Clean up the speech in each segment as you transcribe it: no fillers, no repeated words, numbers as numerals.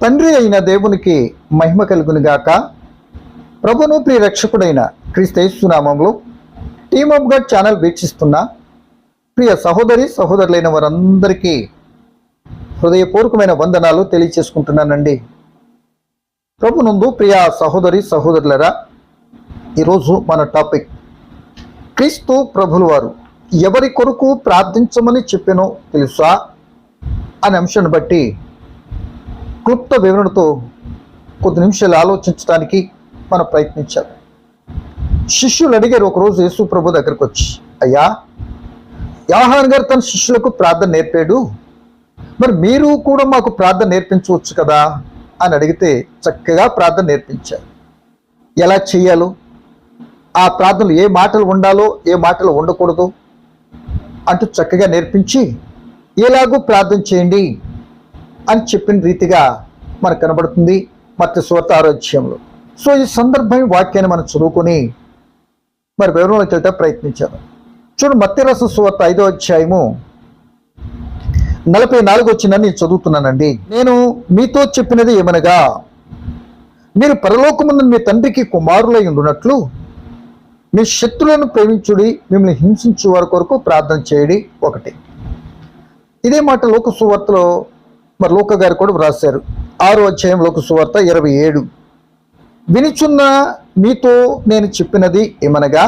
తండ్రి అయిన దేవునికి మహిమ కలుగునుగాక. ప్రభును ప్రియ రక్షకుడైన క్రీస్తు యేసు నామములో టీమ్ ఆఫ్ గాడ్ ఛానల్ వీక్షిస్తున్న ప్రియ సహోదరి సహోదరులైన వారందరికీ హృదయపూర్వకమైన వందనాలు తెలియచేసుకుంటున్నానండి. ప్రభునందు ప్రియ సహోదరి సహోదరులరా, ఈరోజు మన టాపిక్ క్రీస్తు ప్రభుల వారు ఎవరి కొరకు ప్రార్థించమని చెప్పానో తెలుసా అనే అంశాన్ని బట్టి క్లుప్త వివరణతో కొద్ది నిమిషాలు ఆలోచించడానికి మనం ప్రయత్నించాలి. శిష్యులు అడిగారు ఒకరోజు యేసు ప్రభు దగ్గరకు వచ్చి, అయ్యా, యోహాను గారు తన శిష్యులకు ప్రార్థన నేర్పాడు, మరి మీరు కూడా మాకు ప్రార్థన నేర్పించవచ్చు కదా అని అడిగితే చక్కగా ప్రార్థన నేర్పించారు. ఎలా చేయాలో, ఆ ప్రార్థనలు ఏ మాటలు ఉండాలో ఏ మాటలు ఉండకూడదు అంటూ చక్కగా నేర్పించి ఎలాగూ ప్రార్థన చేయండి అని చెప్పిన రీతిగా మనకు కనబడుతుంది మత్తయి సువార్త 6వ అధ్యాయంలో. సో ఈ సందర్భం వాక్యాన్ని మనం చదువుకొని మరి వివరంలోకి వెళ్తే ప్రయత్నించాను. చూడు, మత్తయి రాసిన సువార్త 5వ అధ్యాయము 44 వచ్చిందని నేను చదువుతున్నానండి. నేను మీతో చెప్పినది ఏమనగా, మీరు పరలోకమున్న మీ తండ్రికి కుమారులై ఉండునట్లు మీ శత్రువులను ప్రేమించుడి, మిమ్మల్ని హింసించు వారి కొరకు ప్రార్థన చేయడి. ఒకటి. ఇదే మాట లోక సువార్తలో మరి లోక గారు కూడా వ్రాశారు. 6వ అధ్యాయం లోక సువార్త 27. వినిచున్న మీతో నేను చెప్పినది ఏమనగా,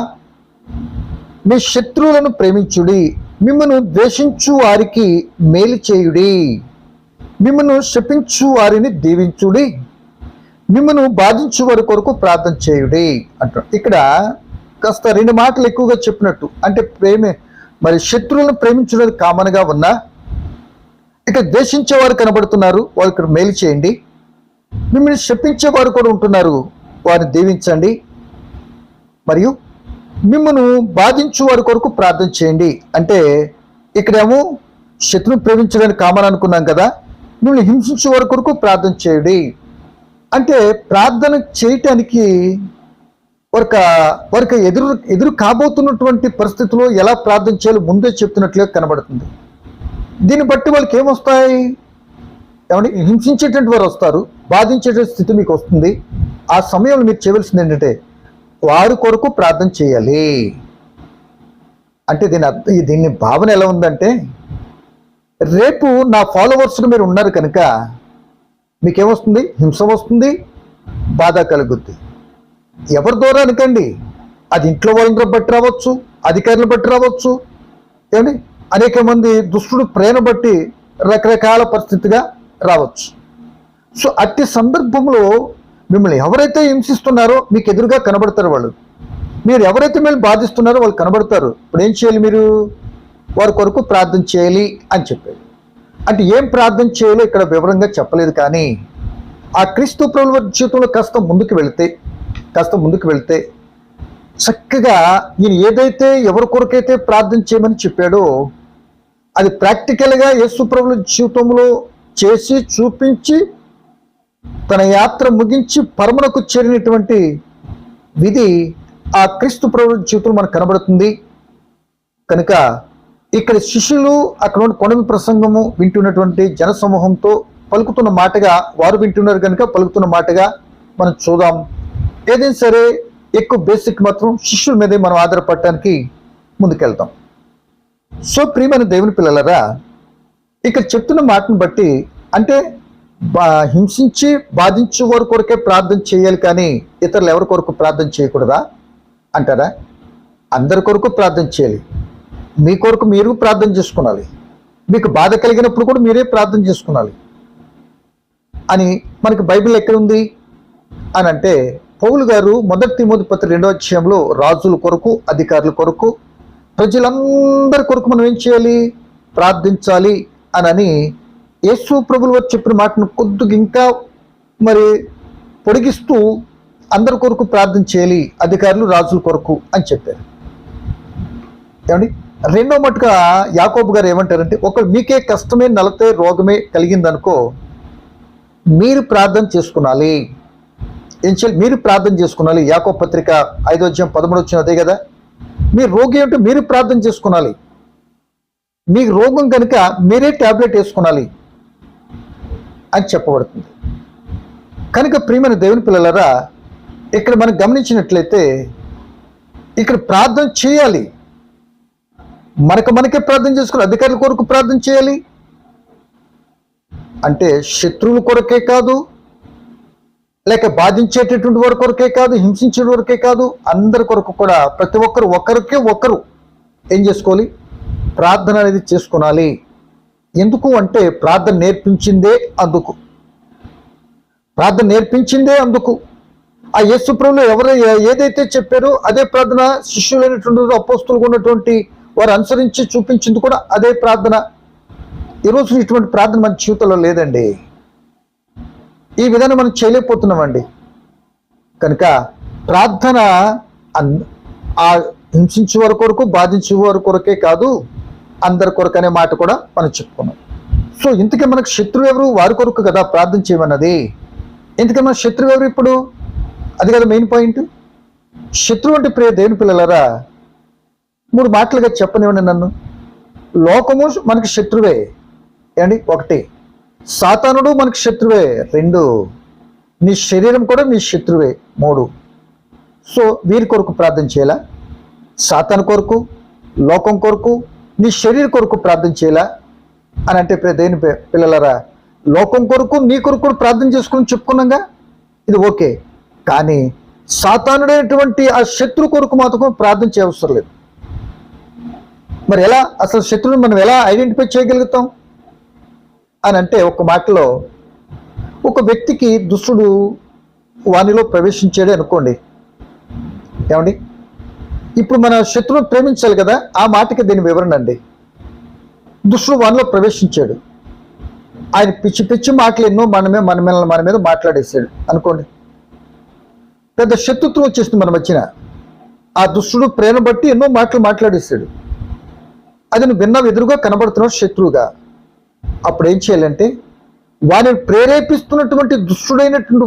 మీ శత్రువులను ప్రేమించుడి, మిమ్మను ద్వేషించు వారికి మేలు చేయుడి, మిమ్మను శపించు వారిని దీవించుడి, మిమ్మను బాధించు వారి కొరకు ప్రార్థన చేయుడి అంటారు. ఇక్కడ కాస్త 2 మాటలు ఎక్కువగా చెప్పినట్టు, అంటే మరి శత్రువులను ప్రేమించున్నది కామన్గా ఉన్నా ఇక ద్వేషించేవారు కనబడుతున్నారు, వాళ్ళకి మేలు చేయండి, మిమ్మల్ని శపించేవారు కూడా ఉంటున్నారు, వారిని దీవించండి, మరియు మిమ్మల్ని బాధించు వారి కొరకు ప్రార్థన చేయండి. అంటే ఇక్కడేమో శత్రువును ప్రేమించడానికి కామన్ అనుకున్నాం కదా, మిమ్మల్ని హింసించే వారి కొరకు ప్రార్థన చేయండి అంటే ప్రార్థన చేయటానికి వారికి ఎదురు కాబోతున్నటువంటి పరిస్థితుల్లో ఎలా ప్రార్థన చేయాలో ముందే చెప్తున్నట్లుగా కనబడుతుంది. దీన్ని బట్టి వాళ్ళకి ఏమొస్తాయి, ఏమంటే హింసించేటువంటి వారు వస్తారు, బాధించేటువంటి స్థితి మీకు వస్తుంది. ఆ సమయంలో మీరు చేయవలసింది ఏంటంటే వారి కొరకు ప్రార్థన చేయాలి. అంటే దీన్ని భావన ఎలా ఉందంటే, రేపు నా ఫాలోవర్స్గా మీరు ఉన్నారు కనుక మీకేమొస్తుంది, హింస వస్తుంది, బాధ కలుగుద్ది. ఎవరి ద్వారా అనకండి, అది ఇంట్లో వాళ్ళని బట్టి రావచ్చు, అధికారులను బట్టి రావచ్చు, ఏమండి అనేక మంది దుష్టుడు ప్రేమ బట్టి రకరకాల పరిస్థితిగా రావచ్చు. సో అట్టి సందర్భంలో మిమ్మల్ని ఎవరైతే హింసిస్తున్నారో మీకు ఎదురుగా కనబడతారు వాళ్ళు, మీరు ఎవరైతే మిమ్మల్ని బాధిస్తున్నారో వాళ్ళు కనబడతారు. ఇప్పుడు ఏం చేయాలి, మీరు వారి కొరకు ప్రార్థన చేయాలి అని చెప్పారు. అంటే ఏం ప్రార్థన చేయాలో ఇక్కడ వివరంగా చెప్పలేదు, కానీ ఆ క్రీస్తు ప్రభువు జీవితంలో కాస్త ముందుకు వెళితే చక్కగా ఈయన ఏదైతే ఎవరి కొరకైతే ప్రార్థన చేయమని చెప్పాడో అది ప్రాక్టికల్గా యేసు ప్రభువు జీవితంలో చేసి చూపించి తన యాత్ర ముగించి పరమునకు చేరినటువంటి విధి ఆ క్రీస్తు ప్రభువు జీవితంలో మనకు కనబడుతుంది. కనుక ఇక్కడ శిష్యులు అక్కడ కొనమి ప్రసంగము వింటున్నటువంటి జనసమూహంతో పలుకుతున్న మాటగా వారు వింటున్నారు కనుక పలుకుతున్న మాటగా మనం చూద్దాం. ఏదైనా సరే ఎక్కువ బేసిక్ మాత్రం శిష్యుల మీదే మనం ఆధారపడటానికి ముందుకెళ్తాం. సో ప్రియమైన దేవుని పిల్లలరా, ఇక్కడ చెప్తున్న మాటను బట్టి అంటే హింసించి బాధించే వారి కొరకే ప్రార్థన చేయాలి, కానీ ఇతరులు ఎవరి కొరకు ప్రార్థన చేయకూడదా అంటారా? అందరి కొరకు ప్రార్థన చేయాలి. మీ కొరకు మీరు ప్రార్థన చేసుకోవాలి, మీకు బాధ కలిగినప్పుడు కూడా మీరే ప్రార్థన చేసుకోవాలి అని మనకి బైబిల్ ఎక్కడుంది అని అంటే, పౌలు గారు 1 తిమోతి పత్రిక 2వ అధ్యాయంలో రాజుల కొరకు, అధికారుల కొరకు, ప్రజలందరి కొరకు మనం ఏం చేయాలి, ప్రార్థించాలి అని యేసు ప్రభువు వారు చెప్పిన మాటను కొద్దిగా ఇంకా మరి పొడిగిస్తూ అందరి కొరకు ప్రార్థన చేయాలి, అధికారులు రాజుల కొరకు అని చెప్పారు. ఏమండి, రెండో మటుగా యాకోబు గారు ఏమంటారంటే, ఒకరు మీకే కష్టమే నలతే రోగమే కలిగిందనుకో మీరు ప్రార్థన చేసుకునాలి. ఏం చేయాలి, మీరు ప్రార్థన చేసుకునాలి. యాకోబు పత్రిక 5వ అధ్యాయం 13 వచ్చిన అదే కదా, మీరు రోగి అంటే మీరు ప్రార్థన చేసుకునాలి. మీకు రోగం కనుక మీరే ట్యాబ్లెట్ వేసుకోవాలి అని చెప్పబడుతుంది. కనుక ప్రియమైన దేవుని పిల్లలారా, ఇక్కడ మనం గమనించినట్లయితే ఇక్కడ ప్రార్థన చేయాలి. మనకే ప్రార్థన చేసుకుని అధికారుల కొరకు ప్రార్థన చేయాలి. అంటే శత్రువుల కొరకే కాదు, లేక బాధించేటటువంటి వారి కొరకే కాదు, హింసించే వరకే కాదు, అందరి కొరకు కూడా ప్రతి ఒక్కరు ఒకరు ఏం చేసుకోవాలి? ప్రార్థన అనేది చేసుకోవాలి. ఎందుకు అంటే ప్రార్థన నేర్పించిందే అందుకు. ఆ యేసు ప్రభువులు ఎవరు ఏదైతే చెప్పారో అదే ప్రార్థన శిష్యులైనటువంటి అపోస్తులుగా ఉన్నటువంటి వారు అనుసరించి చూపించింది కూడా అదే ప్రార్థన. ఈరోజు ఇటువంటి ప్రార్థన మన జీవితంలో లేదండి. ఈ విధానం మనం చేయలేకపోతున్నామండి. కనుక ప్రార్థన ఆ హింసించే వారి కొరకు, బాధించే వారి కొరకే కాదు, అందరి కొరకు అనే మాట కూడా మనం చెప్పుకున్నాం. సో ఇంతకీ మనకు శత్రువు ఎవరు? వారి కొరకు కదా ప్రార్థన చేయమన్నది. ఎందుకంటే మన శత్రువు ఎవరు ఇప్పుడు? అది కదా మెయిన్ పాయింట్. శత్రువు అంటే ప్రియ దేవుని పిల్లలారా, 3 మాటలుగా చెప్పనివ్వండి నన్ను. లోకము మనకి శత్రువే ఏమండి, 1. సాతానుడు మనకి శత్రువే, 2. నీ శరీరం కూడా నీ శత్రువే, 3. సో వీరి కొరకు ప్రార్థన చేయాలా? సాతాను కొరకు, లోకం కొరకు, నీ శరీర కొరకు ప్రార్థన చేయాలా అని అంటే ప్రియ దేవుని పిల్లలారా, లోకం కొరకు, నీ కొరకు కూడా ప్రార్థన చేసుకుని చెప్పుకున్నాగా, ఇది ఓకే. కానీ సాతానుడైనటువంటి ఆ శత్రు కొరకు మాత్రం ప్రార్థన చేయవసరం లేదు. మరి ఎలా అసలు శత్రువుని మనం ఎలా ఐడెంటిఫై చేయగలుగుతాం అని అంటే, ఒక మాటలో ఒక వ్యక్తికి దుష్టుడు వానిలో ప్రవేశించాడు అనుకోండి. ఏమండి, ఇప్పుడు మన శత్రువుని ప్రేమించాలి కదా, ఆ మాటకి దీని వివరణ అండి. దుష్టుడు వానిలో ప్రవేశించాడు, ఆయన పిచ్చి మాటలు ఎన్నో మన మీద మాట్లాడేశాడు అనుకోండి. పెద్ద శత్రుత్వం వచ్చేస్తుంది మన మధ్యన. ఆ దుష్టుడు ప్రేమ బట్టి ఎన్నో మాటలు మాట్లాడేశాడు. అది నువ్వు విన్నా ఎదురుగా కనబడుతున్నాడు శత్రువుగా. అప్పుడు ఏం చేయాలంటే, వారిని ప్రేరేపిస్తున్నటువంటి దుష్టుడైనటువంటి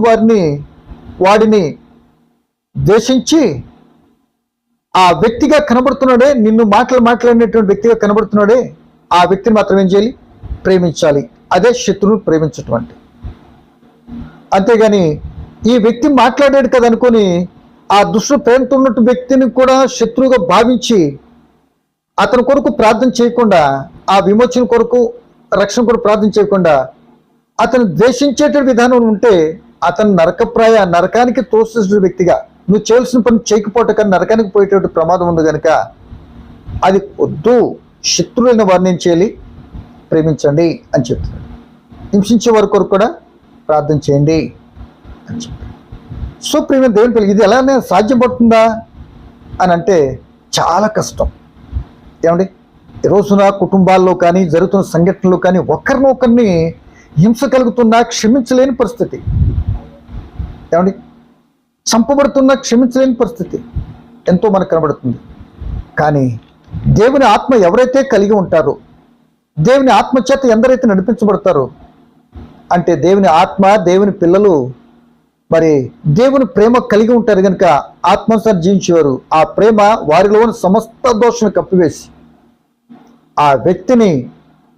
వాడిని ద్వేషించి, ఆ వ్యక్తిగా కనబడుతున్నాడే, నిన్ను మాట్లాడినటువంటి వ్యక్తిగా కనబడుతున్నాడే, ఆ వ్యక్తిని మాత్రం ఏం చేయాలి? ప్రేమించాలి. అదే శత్రువును ప్రేమించటం అంటే. అంతేగాని ఈ వ్యక్తి మాట్లాడాడు కదా అనుకొని ఆ దుష్టు ప్రేమతో ఉన్నట్టు వ్యక్తిని కూడా శత్రువుగా భావించి అతని కొరకు ప్రార్థన చేయకుండా, ఆ విమోచన కొరకు, రక్షణ కొరకు ప్రార్థన చేయకుండా అతను ద్వేషించేట విధానం ఉంటే అతను నరకానికి తోసేసిన వ్యక్తిగా, నువ్వు చేయాల్సిన పని చేయకపోవటం కానీ నరకానికి పోయేటువంటి ప్రమాదం ఉంది కనుక అది వద్దు. శత్రువులైన వారిని ఏం చేయాలి? ప్రేమించండి అని చెప్తున్నాడు. హింసించే వారి కొరకు కూడా ప్రార్థన చేయండి అని చెప్పి. సో ప్రేమ దేవుని పిల్లలు, ఇది ఎలానే సాధ్యపడుతుందా అని అంటే చాలా కష్టం. ఏమండి, ఈ రోజున కుటుంబాల్లో కానీ జరుగుతున్న సంఘటనలు కానీ ఒకరిని హింస కలుగుతున్నా క్షమించలేని పరిస్థితి. ఏమండి, చంపబడుతున్నా క్షమించలేని పరిస్థితి ఎంతో మనకు కనబడుతుంది. కానీ దేవుని ఆత్మ ఎవరైతే కలిగి ఉంటారో, దేవుని ఆత్మ చేత ఎందరైతే నడిపించబడతారో, అంటే దేవుని ఆత్మ, దేవుని పిల్లలు మరి దేవుని ప్రేమ కలిగి ఉంటారు కనుక ఆత్మానుసారం జీవించేవారు. ఆ ప్రేమ వారిలోని సమస్త దోషాన్ని కప్పివేసి ఆ వ్యక్తిని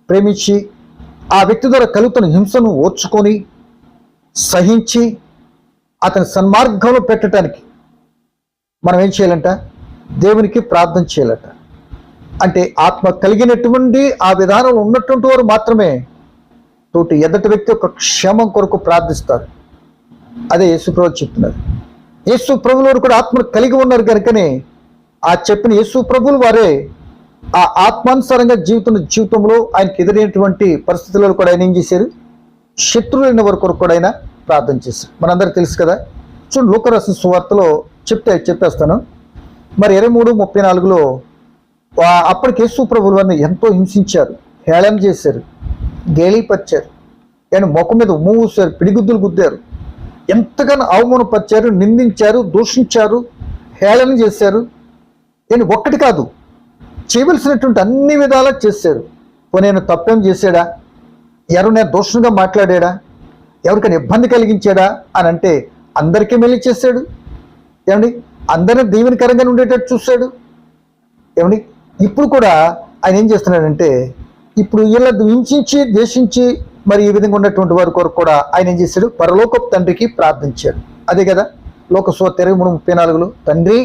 ప్రేమించి, ఆ వ్యక్తి ద్వారా కలుగుతున్న హింసను ఓర్చుకొని సహించి అతని సన్మార్గంలో పెట్టడానికి మనం ఏం చేయాలంట? దేవునికి ప్రార్థన చేయాలట. అంటే ఆత్మ కలిగినటువంటి ఆ విధానంలో ఉన్నటువంటి వారు మాత్రమే తోటి ఎదుటి వ్యక్తి యొక్క క్షేమం కొరకు ప్రార్థిస్తారు. అదే యేసు ప్రభు చెప్తున్నారు. యేసు ప్రభువులు కూడా ఆత్మను కలిగి ఉన్నారు కనుకనే ఆ చెప్పిన యేసు ప్రభువులు వారే ఆ ఆత్మానుసారంగా జీవితంలో ఆయనకి ఎదురైనటువంటి పరిస్థితులలో కూడా ఆయన ఏం చేశారు? శత్రువులైన వారి కొరకు కూడా ఆయన ప్రార్థన చేశారు. మనందరికీ తెలుసు కదా. చూడండి, లూకా రాసిన సువార్తలో చెప్పేస్తాను. మరి 23:34లో అప్పటికి యేసు ప్రభువుల వారిని ఎంతో హింసించారు, హేళన చేశారు, గేలిపరిచారు, ఆయన ముఖం మీద మూసారు, పిడిగుద్దులు గుద్దారు, ఎంతగానో అవమానపరిచారు, నిందించారు, దూషించారు, హేళన చేశారు. నేను ఒక్కటి కాదు, చేయవలసినటువంటి అన్ని విధాలా చేశారు. నేను తప్పేం చేశాడా? ఎవరైనా దోషంగా మాట్లాడా? ఎవరికైనా ఇబ్బంది కలిగించాడా అని అంటే అందరికీ మెల్లి చేశాడు. ఏమండి, అందరినీ దీవెనకరంగా ఉండేటట్టు చూశాడు. ఏమండి, ఇప్పుడు కూడా ఆయన ఏం చేస్తున్నాడంటే, ఇప్పుడు వీళ్ళ హింసించి, ద్వేషించి మరి ఈ విధంగా ఉన్నటువంటి వారి కొరకు కూడా ఆయన ఏం చేశాడు, పరలోకపు తండ్రికి ప్రార్థించాడు. అదే కదా లోకసువార్త 23:34 తండ్రి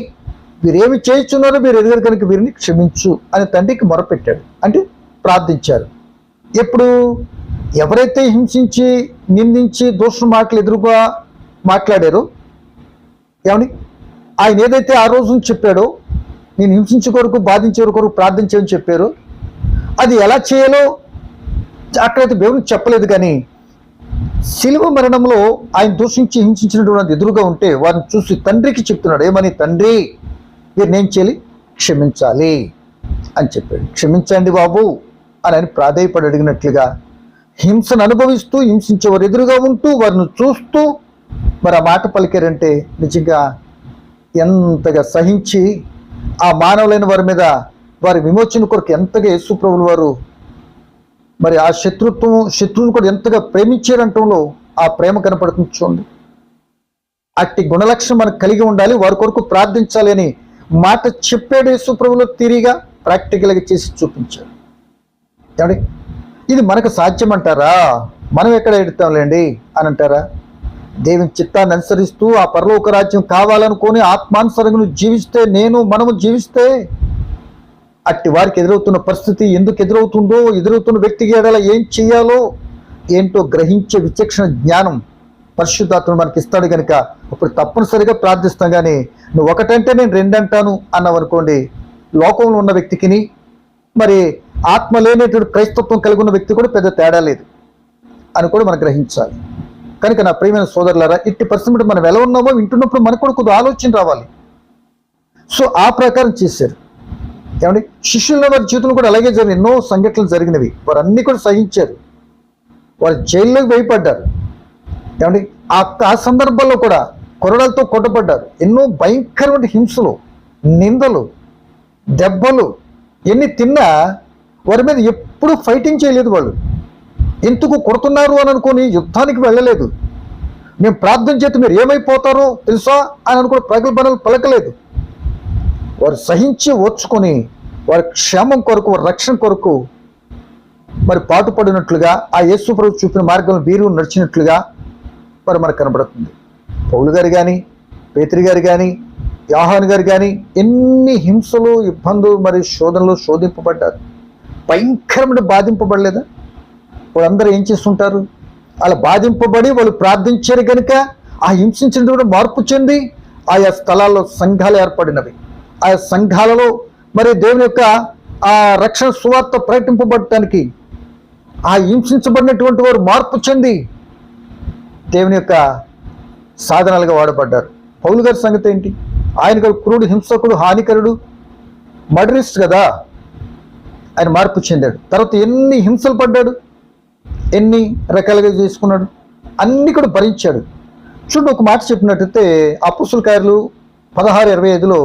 వీరేమి చేయుచున్నారో మీరు ఎరుగరు కనుక వీరిని క్షమించు అని తండ్రికి మొరపెట్టాడు. అంటే ప్రార్థించారు. ఎప్పుడు ఎవరైతే హింసించి నిందించి దోషం మాటలు ఎదురుగా మాట్లాడారో, ఏమని ఆయన ఏదైతే ఆ రోజు చెప్పాడో, నేను హింసించే కొరకు బాధించే కొరకు ప్రార్థించని చెప్పారో, అది ఎలా చేయాలో అక్కడైతే దేవునికి చెప్పలేదు. కానీ శిలువ మరణంలో ఆయన దూషించి హింసించినటువంటి ఎదురుగా ఉంటే వారిని చూసి తండ్రికి చెప్తున్నాడు. ఏమని, తండ్రి వీరిని ఏం చేయాలి, క్షమించాలి అని చెప్పాడు. క్షమించండి బాబు అని ఆయన ప్రాధేయపడి అడిగినట్లుగా హింసను అనుభవిస్తూ హింసించేవారు ఎదురుగా ఉంటూ వారిని చూస్తూ మరి ఆ మాట పలికారంటే నిజంగా ఎంతగా సహించి ఆ మానవులైన వారి మీద వారి విమోచన కొరకు ఎంతగా యేసు ప్రభువుల వారు మరి ఆ శత్రువును కూడా ఎంతగా ప్రేమించారంటంలో ఆ ప్రేమ కనపడుతుంది. చూడండి, అట్టి గుణలక్షణం మనకు కలిగి ఉండాలి, వారి కొరకు ప్రార్థించాలి అని మాట చెప్పాడు యేసు ప్రభువులు. తీరిగా ప్రాక్టికల్గా చేసి చూపించాడు. ఏమండి, ఇది మనకు సాధ్యమంటారా? మనం ఎక్కడ ఎడతాంలేండి అని అంటారా? దేవుని చిత్తాన్ని అనుసరిస్తూ ఆ పరలోక రాజ్యం కావాలనుకొని ఆత్మానుసరంగా జీవిస్తే, మనము జీవిస్తే అట్టి వారికి ఎదురవుతున్న పరిస్థితి ఎందుకు ఎదురవుతుందో, ఎదురవుతున్న వ్యక్తికి ఎడల ఏం చేయాలో ఏంటో గ్రహించే విచక్షణ జ్ఞానం పరిశుద్ధాత్మ మనకి ఇస్తాడు. కనుక అప్పుడు తప్పనిసరిగా ప్రార్థిస్తాం. కానీ నువ్వు ఒకటంటే నేను రెండంటాను అన్నావు అనుకోండి, లోకంలో ఉన్న వ్యక్తికిని మరి ఆత్మ లేనేటువంటి క్రైస్తత్వం కలిగి ఉన్న వ్యక్తి కూడా పెద్ద తేడా లేదు అని కూడా మనం గ్రహించాలి. కనుక నా ప్రియమైన సోదరులారా, ఇట్టి పరిస్థితి మనం ఎలా ఉన్నామో వింటున్నప్పుడు మనకు కూడా కొద్దిగా ఆలోచన రావాలి. సో ఆ ప్రకారం చేశారు. ఏమండి, శిష్యుల వారి జీవితంలో కూడా అలాగే జరిగిన ఎన్నో సంఘటనలు జరిగినవి. వారు అన్ని కూడా సహించారు. వారు జైల్లోకి భయపడ్డారు. ఏమండి, ఆ సందర్భంలో కూడా కొరడాలతో కొట్టబడ్డారు. ఎన్నో భయంకరమైన హింసలు, నిందలు, దెబ్బలు ఎన్ని తిన్నా వారి మీద ఎప్పుడూ ఫైటింగ్ చేయలేదు. వాళ్ళు ఎందుకు కొడుతున్నారు అని అనుకొని యుద్ధానికి వెళ్ళలేదు. మేము ప్రార్థన చేస్తే మీరు ఏమైపోతారో తెలుసా అని అనుకుని ప్రగల్భాలు పలకలేదు. వారు సహించి ఓర్చుకొని వారి క్షేమం కొరకు, వారి రక్షణ కొరకు మరి పాటుపడినట్లుగా ఆ యేసు ప్రభు చూపిన మార్గంలో వీరు నడిచినట్లుగా మరి మనకు కనబడుతుంది. పౌలు గారు కానీ, పేతురు గారు కానీ, యోహాను గారు కానీ ఎన్ని హింసలు, ఇబ్బందులు మరి శోధనలు శోధింపబడ్డారు. భయంకరమైన బాధింపబడలేదా? వాళ్ళందరూ ఏం చేస్తుంటారు? అలా బాధింపబడి వాళ్ళు ప్రార్థించారు కనుక ఆ హింసించిన కూడా మార్పు చెంది ఆయా స్థలాల్లో సంఘాలు ఏర్పడినవి. ఆయా సంఘాలలో మరి దేవుని యొక్క ఆ రక్షణ సువార్త ప్రకటింపబడటానికి ఆ హింసించబడినటువంటి వారు మార్పు చెంది దేవుని యొక్క సాధనాలుగా వాడబడ్డారు. పౌలు గారి సంగతి ఏంటి? ఆయన గారు క్రూడు, హింసకుడు, హానికరుడు, మర్డరిస్ట్ కదా. ఆయన మార్పు చెందాడు. తర్వాత ఎన్ని హింసలు పడ్డాడు, ఎన్ని రకాలుగా చేసుకున్నాడు, అన్నీ కూడా భరించాడు. చూడండి, ఒక మాట చెప్పినట్టయితే అపొస్తలుల కార్యాలు 16:25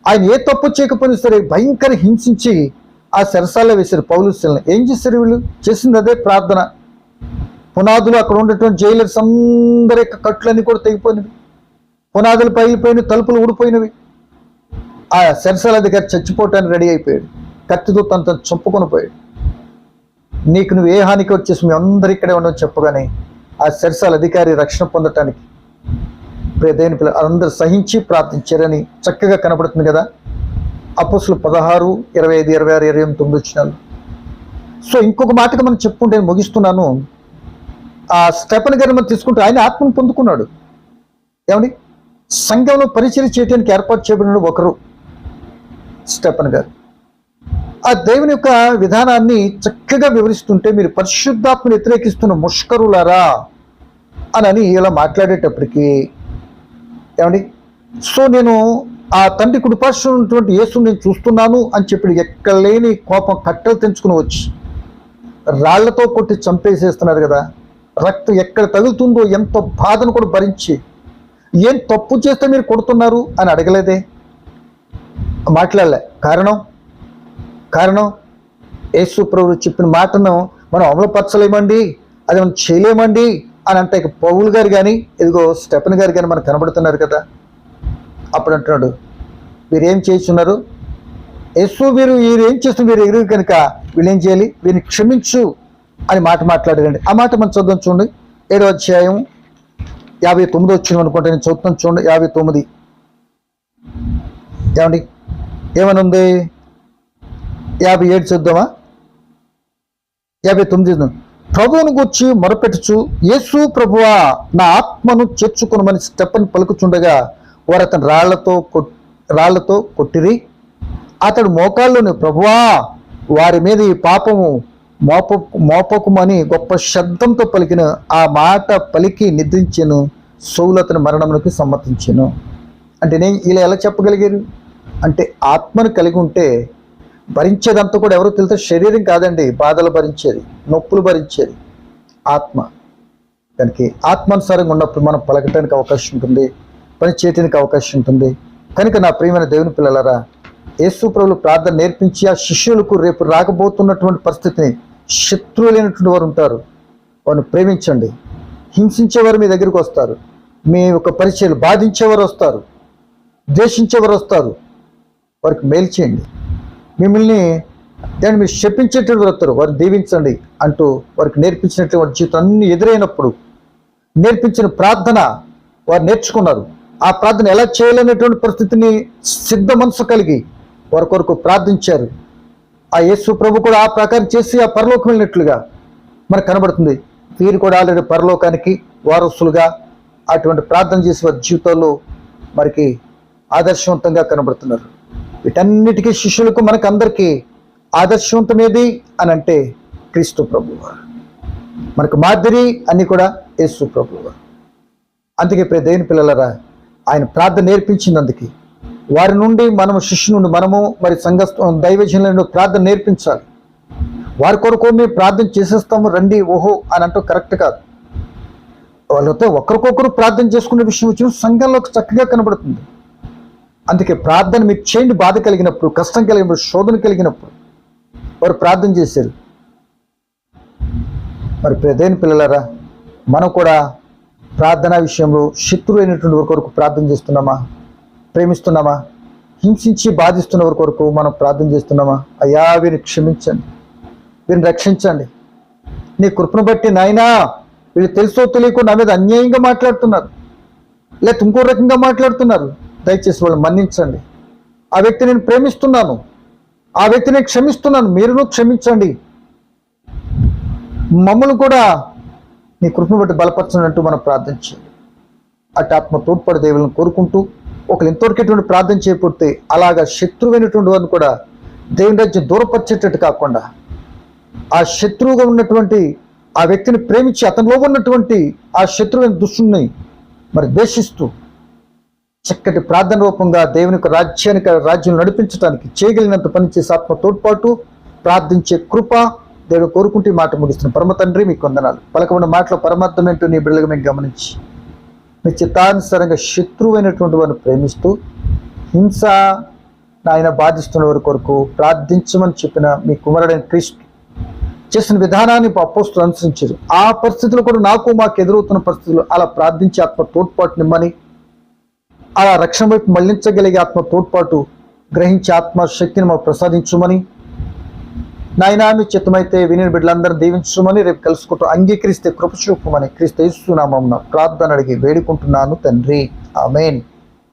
ఆయన ఏ తప్పు చేయకపోయినా సరే భయంకర హింసించి ఆ సెరసాల్లో వేశారు పౌలుని. ఏం చేశారు వీళ్ళు? చేసింది అదే ప్రార్థన. పునాదులు అక్కడ ఉన్నటువంటి జైలర్స్ అందరి యొక్క కట్లన్నీ కూడా తెగిపోయినవి, పునాదులు పగిలిపోయినవి, తలుపులు ఊడిపోయినవి. ఆ సెరసాల దగ్గర చచ్చిపోవటానికి రెడీ అయిపోయాడు. కత్తితో తను చంపుకొని పోయాడు. నీకు నువ్వు ఏ హానికి వచ్చేసి మేము అందరు ఇక్కడే ఉండవు చెప్పగానే ఆ సెరసాల అధికారి రక్షణ పొందటానికి దేవుని పిల్లలు అందరూ సహించి ప్రార్థించారని చక్కగా కనబడుతుంది కదా. అపొస్తలులు 16:25, 26, 29 వచనాలు. సో ఇంకొక మాటగా మనం చెప్పుకుంటే నేను ముగిస్తున్నాను. ఆ స్టెఫెన్ గారిని మనం తీసుకుంటే ఆయన ఆత్మను పొందుకున్నాడు. ఏమండి, సంఘంలో పరిచయం చేయడానికి ఏర్పాటు చేయబడిన ఒకరు స్టెఫెన్ గారు. ఆ దేవుని యొక్క విధానాన్ని చక్కగా వివరిస్తుంటే మీరు పరిశుద్ధాత్మను వ్యతిరేకిస్తున్న ముష్కరులారా అని ఇలా మాట్లాడేటప్పటికీ, ఏమండి, సో నేను ఆ తండ్రి కుడిపార్శ్వలో ఉన్నటువంటి యేసుని నేను చూస్తున్నాను అని చెప్పి ఎక్కడ లేని కోపం కట్టెలు తెంచుకుని వచ్చి రాళ్లతో కొట్టి చంపేసేస్తున్నారు కదా. రక్తం ఎక్కడ తగులుతుందో ఎంతో బాధను కూడా భరించి ఏం తప్పు చేస్తే మీరు కొడుతున్నారు అని అడగలేదే, మాట్లాడలే. కారణం యేసు ప్రభువు చెప్పిన మాటను మనం అమలుపరచలేమండి, అది మనం చేయలేమండి అని అంటే ఇక పౌలు గారు కానీ ఇదిగో స్టెఫెన్ గారు కానీ మనకు కనబడుతున్నారు కదా. అప్పుడు అంటున్నాడు, వీరేం చేస్తున్నారు? యేసు వీరేం చేస్తున్నారు? వీరు ఎదురు కనుక వీళ్ళేం చేయాలి? వీరిని క్షమించు అని మాట మాట్లాడారండి. ఆ మాట మనం చదువు చూడండి. 7వ అధ్యాయం 59 వచ్చిన అనుకుంటే నేను చదువుతాను చూడండి. 59 ఏమండి ఏమని ఉంది? 57 చూద్దామా? 59 ప్రభువును గూర్చి మొరపెట్టుచు, యేసు ప్రభువా నా ఆత్మను చేర్చుకొనమని స్టెఫెను పలుకుచుండగా వారు అతను రాళ్లతో కొట్టిరి. అతడు మోకాళ్ళుని, ప్రభువా వారి మీద ఈ పాపము మోపకుమని గొప్ప శబ్దంతో పలికిన ఆ మాట పలికి నిద్రించెను. సౌలు అతని మరణమునకు సమ్మతించెను. అంటే నేను ఇలా ఎలా చెప్పగలిగారు అంటే, ఆత్మను కలిగి ఉంటే భరించేదంతా కూడా ఎవరో తెలుసా? శరీరం కాదండి బాధలు భరించేది, నొప్పులు భరించేది ఆత్మ. దానికి ఆత్మానుసారంగా ఉన్నప్పుడు మనం పలకటానికి అవకాశం ఉంటుంది, పని చేయటానికి అవకాశం ఉంటుంది. కనుక నా ప్రియమైన దేవుని పిల్లలారా, యేసు ప్రభువులు ప్రార్థన నేర్పించి ఆ శిష్యులకు రేపు రాకపోతున్నటువంటి పరిస్థితిని, శత్రువులైనటువంటి వారు ఉంటారు, వారిని ప్రేమించండి. హింసించేవారు మీ దగ్గరికి వస్తారు, మీ యొక్క పరిచయాలు బాధించేవారు వస్తారు, ద్వేషించేవారు వస్తారు, వారికి మేలు చేయండి. మిమ్మల్ని దాన్ని మీరు శపించేటువంటి వస్తారు, వారిని దీవించండి అంటూ వారికి నేర్పించినటువంటి జీవితం అన్ని ఎదురైనప్పుడు నేర్పించిన ప్రార్థన వారు నేర్చుకున్నారు. ఆ ప్రార్థన ఎలా చేయాలనేటువంటి పరిస్థితిని సిద్ధ మనసు కలిగి వారి కొరకు ప్రార్థించారు. ఆ యేసు ప్రభు కూడా ఆ ప్రకారం చేసి ఆ పరలోకం వెళ్ళినట్లుగా మనకు కనబడుతుంది. వీరు కూడా ఆల్రెడీ పరలోకానికి వారసులుగా అటువంటి ప్రార్థన చేసి వారి జీవితాల్లో మరికి ఆదర్శవంతంగా కనబడుతున్నారు. వీటన్నిటికీ శిష్యులకు మనకు అందరికీ ఆదర్శవంతమేది అని అంటే క్రీస్తు ప్రభువు. మనకు మాదిరి అన్ని కూడా యేసు ప్రభువు. అందుకే దేవుని పిల్లలరా, ఆయన ప్రార్థన నేర్పించినందుకు వారి నుండి మనము శిష్యు నుండి మనము మరి సంఘ దైవజనుల నుండి ప్రార్థన నేర్పించాలి. వారి కొరకు మేము ప్రార్థన చేసేస్తాము రండి ఓహో అని అంటూ కరెక్ట్ కాదు. వాళ్ళతో ఒకరికొకరు ప్రార్థన చేసుకునే విషయం వచ్చి సంఘంలో చక్కగా కనబడుతుంది. అందుకే ప్రార్థన మీకు చేయండి. బాధ కలిగినప్పుడు, కష్టం కలిగినప్పుడు, శోధన కలిగినప్పుడు వారు ప్రార్థన చేశారు. మరి దేవుని పిల్లలారా, మనం కూడా ప్రార్థన విషయంలో శత్రువు అయినటువంటి వారి కొరకు ప్రార్థన చేస్తున్నామా? ప్రేమిస్తున్నామా? హింసించి బాధిస్తున్న వారి కొరకు మనం ప్రార్థన చేస్తున్నామా? అయ్యా వీరిని క్షమించండి, వీరిని రక్షించండి, నీ కృపను బట్టి నాయనా వీళ్ళు తెలుసో తెలియకుండా నా మీద అన్యాయంగా మాట్లాడుతున్నారు, లేకపోతే ఇంకో రకంగా మాట్లాడుతున్నారు, దయచేసి వాళ్ళు మన్నించండి. ఆ వ్యక్తి నేను ప్రేమిస్తున్నాను, ఆ వ్యక్తిని క్షమిస్తున్నాను, మీరును క్షమించండి, మమ్మల్ని కూడా నీ కృపను బట్టి బలపరచనంటూ మనం ప్రార్థించాలి. అటు ఆత్మ తోడ్పడి దేవులను కోరుకుంటూ ఒకరు ఇంతవరకేటువంటి ప్రార్థన చేయకపోతే అలాగా శత్రువైనటువంటి వారిని కూడా దేవుని రాజ్యం దూరపరిచేటట్టు కాకుండా ఆ శత్రువుగా ఉన్నటువంటి ఆ వ్యక్తిని ప్రేమించి అతనిలో ఉన్నటువంటి ఆ శత్రువైన దుష్టుని మరి ద్వేషిస్తూ చక్కటి ప్రార్థన రూపంగా దేవుని యొక్క రాజ్యం నడిపించడానికి చేయగలిగినంత పనిచేసి ఆత్మ తోడ్పాటు ప్రార్థించే కృప దేవుడు కోరుకుంటే మాట ముగిస్తున్న పరమ తండ్రి మీకు వందనాలు. పలకమైన మాటలో పరమార్థం ఏంటో నీ బిడ్డలుగా మేము గమనించి మీ చిత్తానుసారంగా శత్రువైనటువంటి వారిని ప్రేమిస్తూ హింస ఆయన బాధిస్తున్న వారి కొరకు ప్రార్థించమని చెప్పిన మీ కుమారుడైన క్రీస్తు చేసిన విధానాన్ని అపోస్తులు అనుసరించారు. ఆ పరిస్థితులు కూడా మాకు ఎదురవుతున్న పరిస్థితులు అలా ప్రార్థించి ఆత్మ తోడ్పాటు నిమ్మని అలా రక్షణ వైపు మళ్లించగలిగే ఆత్మ తోడ్పాటు గ్రహించి ఆత్మ శక్తిని మాకు ప్రసాదించమని నాయనా మీ చిత్తమైతే విని బిడ్డలందరూ దీవించమని రేపు కలుసుకుంటూ అంగీకరిస్తే కృప చూపమని క్రీస్తు యేసు నామమున ప్రార్థన అడిగి వేడుకుంటున్నాను తండ్రి. ఆమేన్.